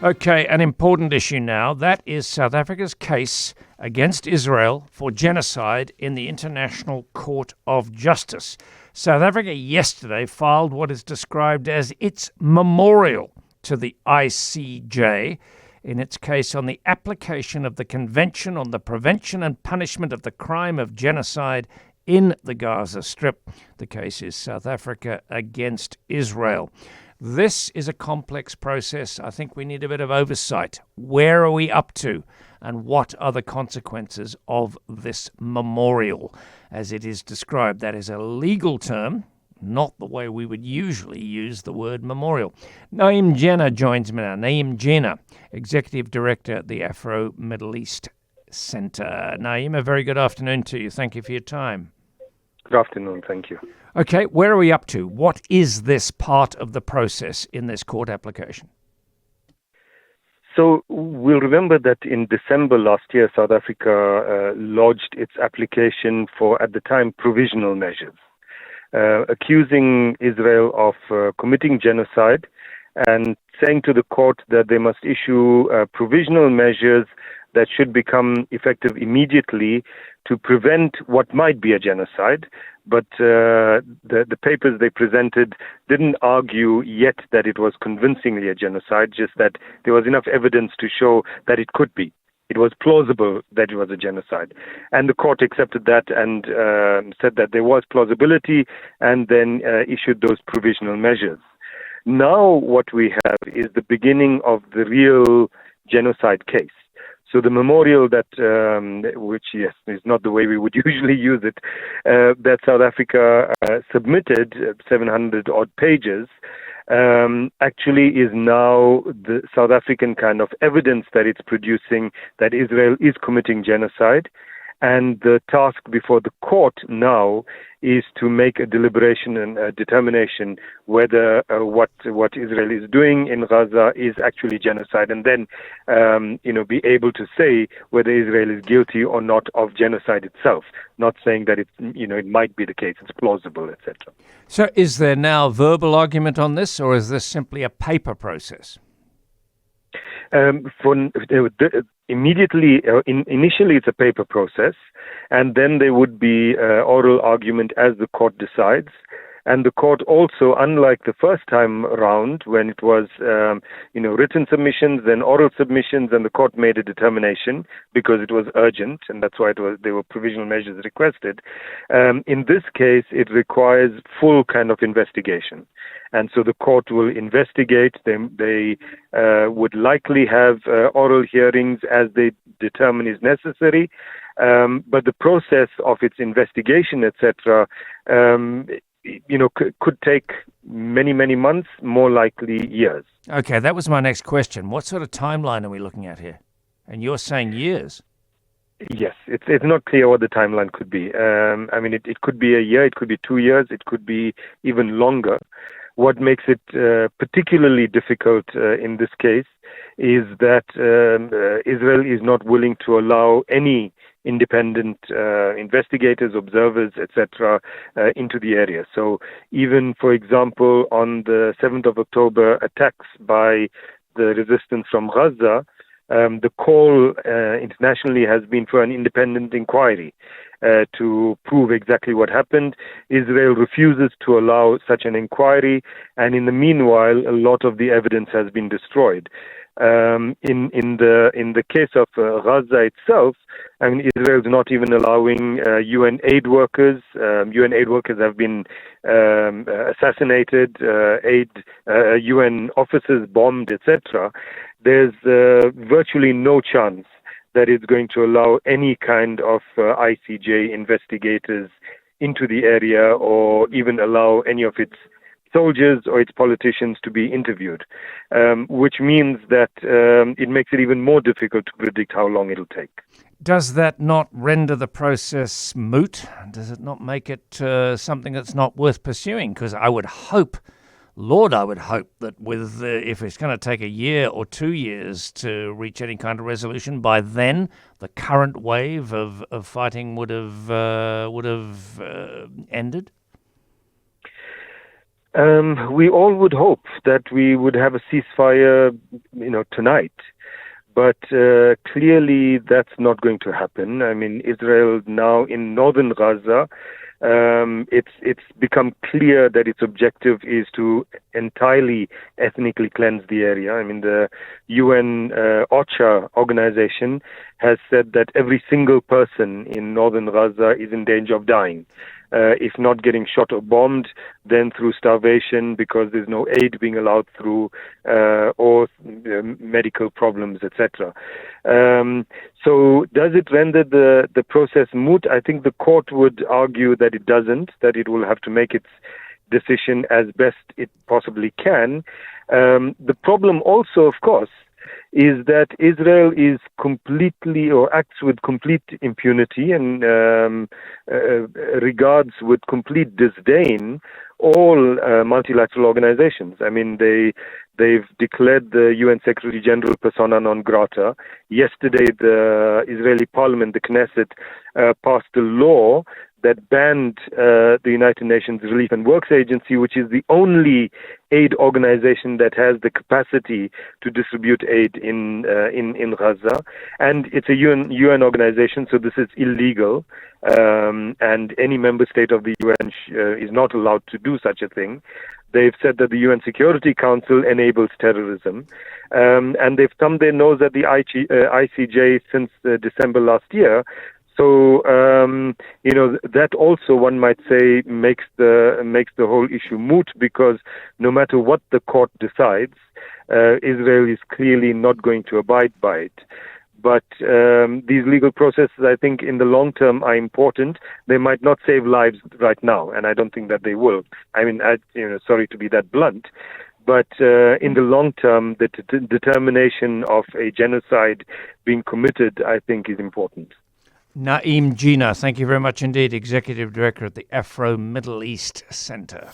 Okay, an important issue now. That is South Africa's case against Israel for genocide in the International Court of Justice. South Africa yesterday filed what is described as its memorial to the ICJ in its case on the application of the Convention on the Prevention and Punishment of the Crime of Genocide in the Gaza Strip. The case is South Africa against Israel. This is a complex process. I think we need a bit of oversight. Where are we up to? And what are the consequences of this memorial? As it is described, that is a legal term, not the way we would usually use the word memorial. Na'eem Jeenah joins me now. Na'eem Jeenah, Executive Director at the Afro-Middle East Centre. Na'eem, a very good afternoon to you. Thank you for your time. Good afternoon. Thank you. Okay, where are we up to? What is this part of the process in this court application? So we'll remember that in December last year, South Africa lodged its application for, at the time, provisional measures, accusing Israel of committing genocide and saying to the court that they must issue provisional measures that should become effective immediately to prevent what might be a genocide. But the papers they presented didn't argue yet that it was convincingly a genocide, just that there was enough evidence to show that it could be. It was plausible that it was a genocide. And the court accepted that and said that there was plausibility and then issued those provisional measures. Now what we have is the beginning of the real genocide case. So the memorial that, which yes, is not the way we would usually use it, that South Africa submitted, 700 odd pages, actually is now the South African kind of evidence that it's producing that Israel is committing genocide. And the task before the court now is to make a deliberation and a determination whether what Israel is doing in Gaza is actually genocide, and then be able to say whether Israel is guilty or not of genocide itself. Not saying that it might be the case, it's plausible, etc. So, is there now verbal argument on this, or is this simply a paper process? Initially, it's a paper process, and then there would be oral argument as the court decides. And the court also, unlike the first time round, when it was written submissions, then oral submissions, and the court made a determination because it was urgent, and that's why there were provisional measures requested. In this case, it requires full kind of investigation. And so the court will investigate. They would likely have oral hearings as they determine is necessary. But the process of its investigation, etc., could take many, many months, more likely years. Okay, that was my next question. What sort of timeline are we looking at here? And you're saying years. Yes, it's not clear what the timeline could be. It could be a year, it could be 2 years, it could be even longer. What makes it particularly difficult in this case is that Israel is not willing to allow any independent investigators, observers, etc., into the area. So even, for example, on the 7th of October attacks by the resistance from Gaza, the call internationally has been for an independent inquiry to prove exactly what happened. Israel refuses to allow such an inquiry, and in the meanwhile, a lot of the evidence has been destroyed. In the case of Gaza itself, Israel is not even allowing UN aid workers. UN aid workers have been assassinated, UN officers bombed, etc. There's virtually no chance that it's going to allow any kind of ICJ investigators into the area or even allow any of its soldiers or its politicians to be interviewed, which means that it makes it even more difficult to predict how long it'll take. Does that not render the process moot? Does it not make it something that's not worth pursuing? Because I would hope that if it's going to take a year or 2 years to reach any kind of resolution, by then the current wave of fighting would have ended. We all would hope that we would have a ceasefire, tonight. But clearly that's not going to happen. I mean, Israel now in northern Gaza, it's become clear that its objective is to entirely ethnically cleanse the area. I mean, the UN OCHA organization has said that every single person in northern Gaza is in danger of dying. If not getting shot or bombed, then through starvation because there's no aid being allowed through, or medical problems, etc. So does it render the process moot? I think the court would argue that it doesn't, that it will have to make its decision as best it possibly can. The problem also, of course, is that Israel is completely or acts with complete impunity and regards with complete disdain all multilateral organizations. I mean, they've declared the UN Secretary General persona non grata. Yesterday, the Israeli Parliament, the Knesset, passed a law that banned the United Nations Relief and Works Agency, which is the only aid organization that has the capacity to distribute aid in Gaza. And it's a UN organization, so this is illegal. And any member state of the UN is not allowed to do such a thing. They've said that the UN Security Council enables terrorism. And they've thumbed their nose at the ICJ since December last year. So, that also, one might say, makes the whole issue moot, because no matter what the court decides, Israel is clearly not going to abide by it. But these legal processes, I think, in the long term are important. They might not save lives right now, and I don't think that they will. I mean, sorry to be that blunt, but in the long term, the determination of a genocide being committed, I think, is important. Na'eem Jeenah, thank you very much indeed, Executive Director at the Afro-Middle East Centre.